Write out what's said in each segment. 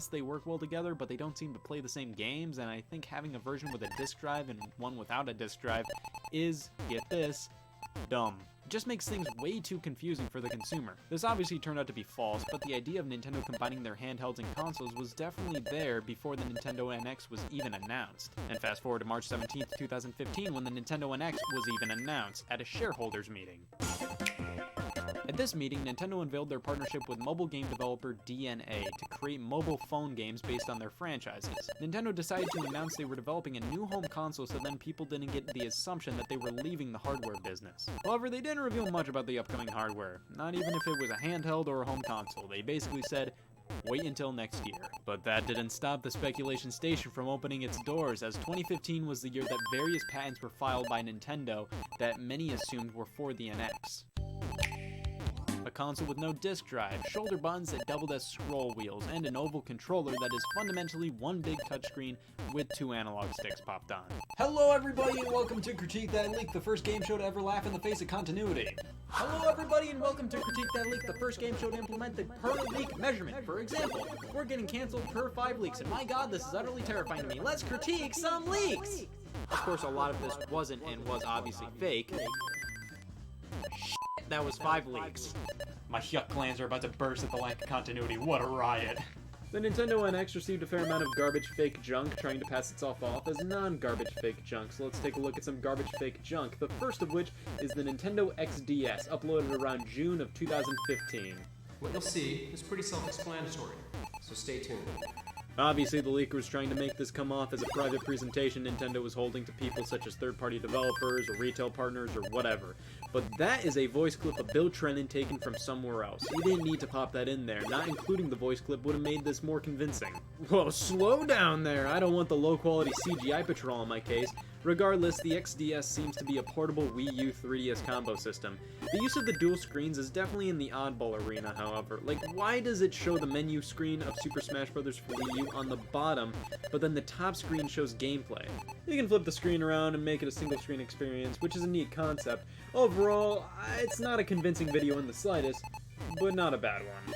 yes, they work well together, but they don't seem to play the same games, and I think having a version with a disc drive and one without a disc drive is, get this, dumb. It just makes things way too confusing for the consumer. This obviously turned out to be false, but the idea of Nintendo combining their handhelds and consoles was definitely there before the Nintendo NX was even announced. And fast forward to March 17th, 2015, when the Nintendo NX was even announced at a shareholders meeting. At this meeting, Nintendo unveiled their partnership with mobile game developer DNA to create mobile phone games based on their franchises. Nintendo decided to announce they were developing a new home console so then people didn't get the assumption that they were leaving the hardware business. However, they didn't reveal much about the upcoming hardware, not even if it was a handheld or a home console. They basically said, wait until next year. But that didn't stop the speculation station from opening its doors, as 2015 was the year that various patents were filed by Nintendo that many assumed were for the NX. A console with no disc drive, shoulder buttons that doubled as scroll wheels, and an oval controller that is fundamentally one big touchscreen with two analog sticks popped on. Hello everybody and welcome to Critique That Leak, the first game show to ever laugh in the face of continuity. Hello everybody and welcome to Critique That Leak, the first game show to implement the per leak measurement. For example, we're getting canceled per 5 leaks, and my god, this is utterly terrifying to me. Let's critique some leaks! Of course, a lot of this wasn't and was obviously fake. That was 5 leaks. My yuck glands are about to burst at the lack of continuity. What a riot. The Nintendo NX received a fair amount of garbage fake junk, trying to pass itself off as non-garbage fake junk. So let's take a look at some garbage fake junk, the first of which is the Nintendo XDS, uploaded around June of 2015. What you'll see is pretty self-explanatory, so stay tuned. Obviously, the leaker was trying to make this come off as a private presentation Nintendo was holding to people such as third-party developers or retail partners or whatever. But that is a voice clip of Bill Trennan taken from somewhere else. You didn't need to pop that in there. Not including the voice clip would have made this more convincing. Whoa, slow down there! I don't want the low-quality CGI patrol in my case. Regardless, the XDS seems to be a portable Wii U 3DS combo system. The use of the dual screens is definitely in the oddball arena, however. Like, why does it show the menu screen of Super Smash Bros. For Wii U on the bottom, but then the top screen shows gameplay? You can flip the screen around and make it a single screen experience, which is a neat concept. Overall, it's not a convincing video in the slightest, but not a bad one.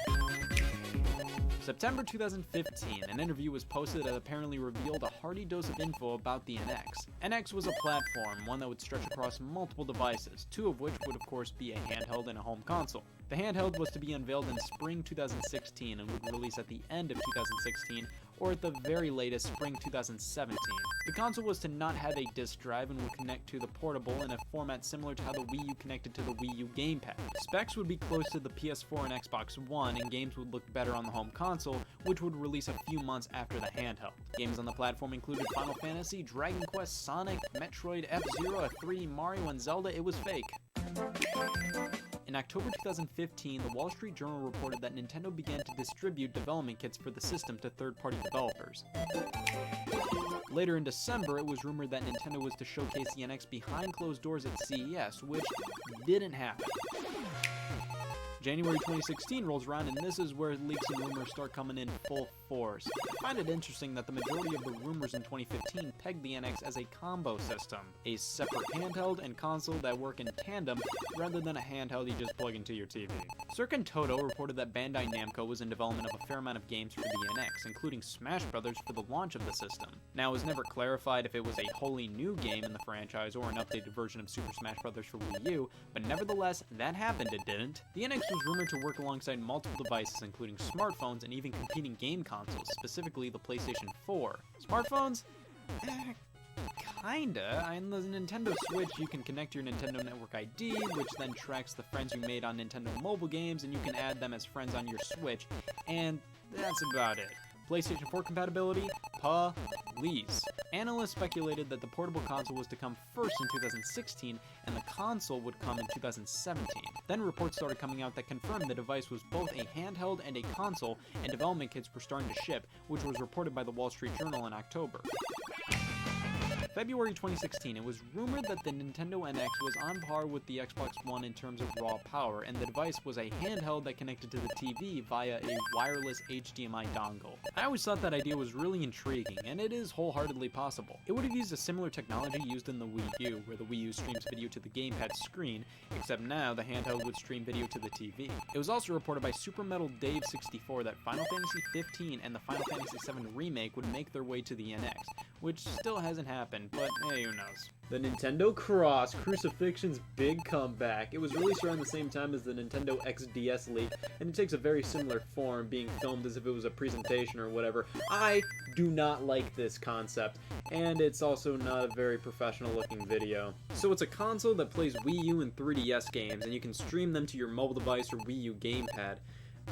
September 2015, an interview was posted that apparently revealed a hearty dose of info about the NX. NX was a platform, one that would stretch across multiple devices, 2 of which would of course be a handheld and a home console. The handheld was to be unveiled in spring 2016 and would release at the end of 2016, or at the very latest, spring 2017. The console was to not have a disc drive and would connect to the portable in a format similar to how the Wii U connected to the Wii U gamepad. Specs would be close to the PS4 and Xbox One, and games would look better on the home console, which would release a few months after the handheld. Games on the platform included Final Fantasy, Dragon Quest, Sonic, Metroid, F-Zero, 3, Mario, and Zelda. It was fake. In October 2015, the Wall Street Journal reported that Nintendo began to distribute development kits for the system to third-party developers. Later in December, it was rumored that Nintendo was to showcase the NX behind closed doors at CES, which didn't happen. January 2016 rolls around, and this is where leaks and rumors start coming in full force. I find it interesting that the majority of the rumors in 2015 pegged the NX as a combo system, a separate handheld and console that work in tandem rather than a handheld you just plug into your TV. Circa Toto reported that Bandai Namco was in development of a fair amount of games for the NX, including Smash Bros. For the launch of the system. Now, it was never clarified if it was a wholly new game in the franchise or an updated version of Super Smash Bros. For Wii U, but nevertheless, that happened, it didn't. The NX was rumored to work alongside multiple devices, including smartphones and even competing game consoles, specifically the PlayStation 4. Smartphones? Kinda. On the Nintendo Switch, you can connect your Nintendo Network ID, which then tracks the friends you made on Nintendo mobile games, and you can add them as friends on your Switch, and that's about it. PlayStation 4 compatibility? Please. Analysts speculated that the portable console was to come first in 2016, and the console would come in 2017. Then reports started coming out that confirmed the device was both a handheld and a console, and development kits were starting to ship, which was reported by the Wall Street Journal in October. February 2016, it was rumored that the Nintendo NX was on par with the Xbox One in terms of raw power, and the device was a handheld that connected to the TV via a wireless HDMI dongle. I always thought that idea was really intriguing, and it is wholeheartedly possible. It would have used a similar technology used in the Wii U, where the Wii U streams video to the gamepad screen, except now the handheld would stream video to the TV. It was also reported by Super Metal Dave 64 that Final Fantasy 15 and the Final Fantasy 7 remake would make their way to the NX, which still hasn't happened, but hey, who knows. The Nintendo Cross, Crucifixion's big comeback. It was released around the same time as the Nintendo XDS leak, and it takes a very similar form, being filmed as if it was a presentation or whatever. I do not like this concept, and it's also not a very professional looking video. So it's a console that plays Wii U and 3DS games, and you can stream them to your mobile device or Wii U gamepad.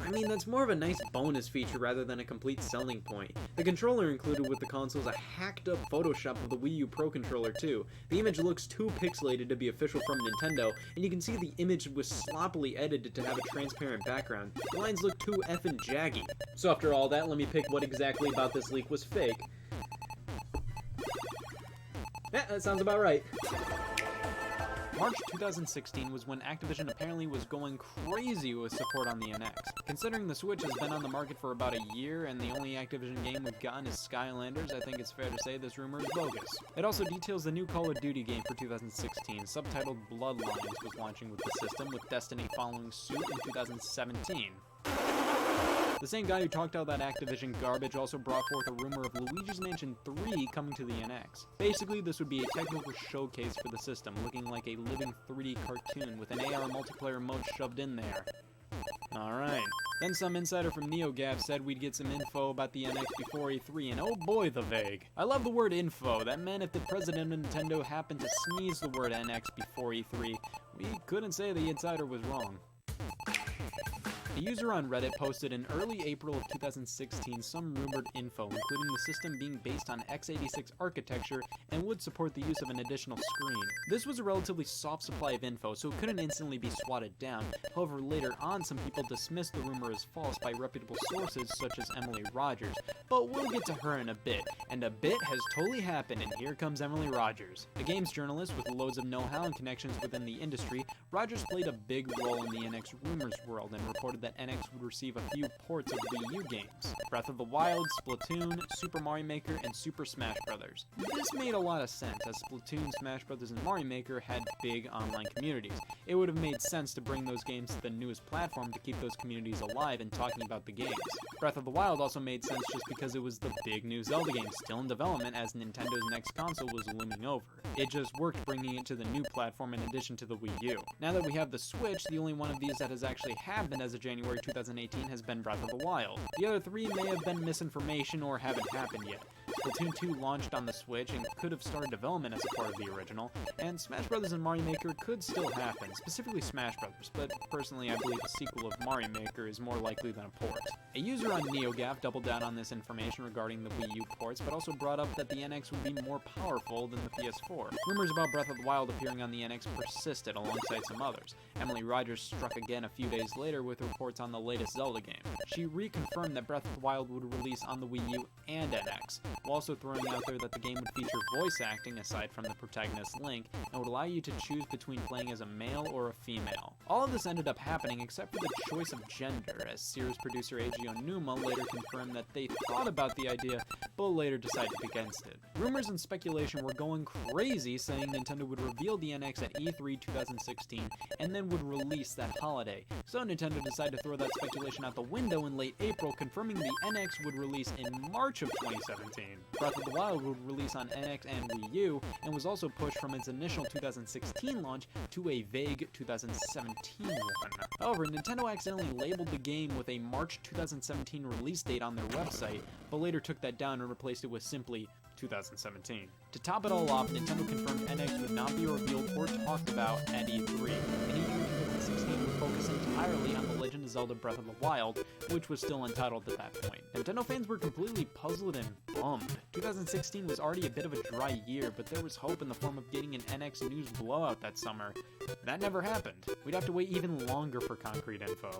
I mean, that's more of a nice bonus feature rather than a complete selling point. The controller included with the console is a hacked up Photoshop of the Wii U Pro controller too. The image looks too pixelated to be official from Nintendo, and you can see the image was sloppily edited to have a transparent background. The lines look too effing jaggy. So after all that, let me pick what exactly about this leak was fake. Yeah, that sounds about right. March 2016 was when Activision apparently was going crazy with support on the NX. Considering the Switch has been on the market for about a year and the only Activision game we've gotten is Skylanders, I think it's fair to say this rumor is bogus. It also details the new Call of Duty game for 2016, subtitled Bloodlines, was launching with the system, with Destiny following suit in 2017. The same guy who talked all that Activision garbage also brought forth a rumor of Luigi's Mansion 3 coming to the NX. Basically, this would be a technical showcase for the system, looking like a living 3D cartoon with an AR multiplayer mode shoved in there. Alright. Then some insider from NeoGAF said we'd get some info about the NX before E3, and oh boy, the vague. I love the word info. That meant if the president of Nintendo happened to sneeze the word NX before E3, we couldn't say the insider was wrong. A user on Reddit posted in early April of 2016 some rumored info, including the system being based on x86 architecture and would support the use of an additional screen. This was a relatively soft supply of info, so it couldn't instantly be swatted down. However, later on, some people dismissed the rumor as false by reputable sources such as Emily Rogers. But we'll get to her in a bit, and a bit has totally happened, and here comes Emily Rogers. A games journalist with loads of know-how and connections within the industry, Rogers played a big role in the NX rumors world and reported that NX would receive a few ports of Wii U games: Breath of the Wild, Splatoon, Super Mario Maker, and Super Smash Bros. This made a lot of sense, as Splatoon, Smash Bros, and Mario Maker had big online communities. It would have made sense to bring those games to the newest platform to keep those communities alive and talking about the games. Breath of the Wild also made sense just because it was the big new Zelda game still in development as Nintendo's next console was looming over. It just worked bringing it to the new platform in addition to the Wii U. Now that we have the Switch, the only one of these that has actually happened as of January 2018 has been Breath of the Wild. The other three may have been misinformation or haven't happened yet. Splatoon 2 launched on the Switch and could have started development as a part of the original, and Smash Bros. And Mario Maker could still happen, specifically Smash Bros., but personally I believe a sequel of Mario Maker is more likely than a port. A user on NeoGAF doubled down on this information regarding the Wii U ports, but also brought up that the NX would be more powerful than the PS4. Rumors about Breath of the Wild appearing on the NX persisted alongside some others. Emily Rogers struck again a few days later with reports on the latest Zelda game. She reconfirmed that Breath of the Wild would release on the Wii U and NX, while also throwing out there that the game would feature voice acting aside from the protagonist Link, and would allow you to choose between playing as a male or a female. All of this ended up happening except for the choice of gender, as Sears producer Eiji Onuma later confirmed that they thought about the idea, but later decided against it. Rumors and speculation were going crazy, saying Nintendo would reveal the NX at E3 2016, and then would release that holiday. So Nintendo decided to throw that speculation out the window in late April, confirming the NX would release in March of 2017. Breath of the Wild would release on NX and Wii U, and was also pushed from its initial 2016 launch to a vague 2017 one. However, Nintendo accidentally labeled the game with a March 2017 release date on their website, but later took that down and replaced it with simply 2017. To top it all off, Nintendo confirmed NX would not be revealed or talked about at E3, and E3 2016 would focus entirely on The Legend of Zelda Breath of the Wild, which was still untitled at that point. Nintendo fans were completely puzzled and bummed. 2016 was already a bit of a dry year, but there was hope in the form of getting an NX news blowout that summer. That never happened. We'd have to wait even longer for concrete info.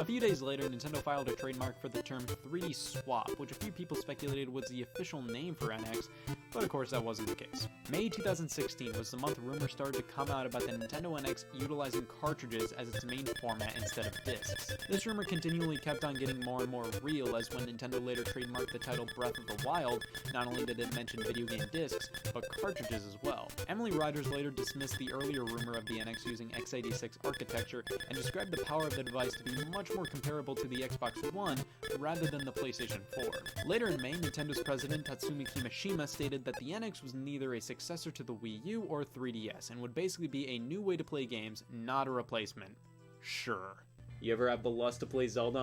A few days later, Nintendo filed a trademark for the term 3D swap, which a few people speculated was the official name for NX, But of course that wasn't the case. May 2016 was the month rumors started to come out about the Nintendo NX utilizing cartridges as its main format instead of discs. This rumor continually kept on getting more and more real, as when Nintendo later trademarked the title Breath of the Wild, not only did it mention video game discs, but cartridges as well. Emily Rogers later dismissed the earlier rumor of the NX using x86 architecture and described the power of the device to be much more comparable to the Xbox One rather than the PlayStation 4. Later in May, Nintendo's president Tatsumi Kimishima stated that the NX was neither a successor to the Wii U or 3DS and would basically be a new way to play games, not a replacement. Sure. You ever have the lust to play Zelda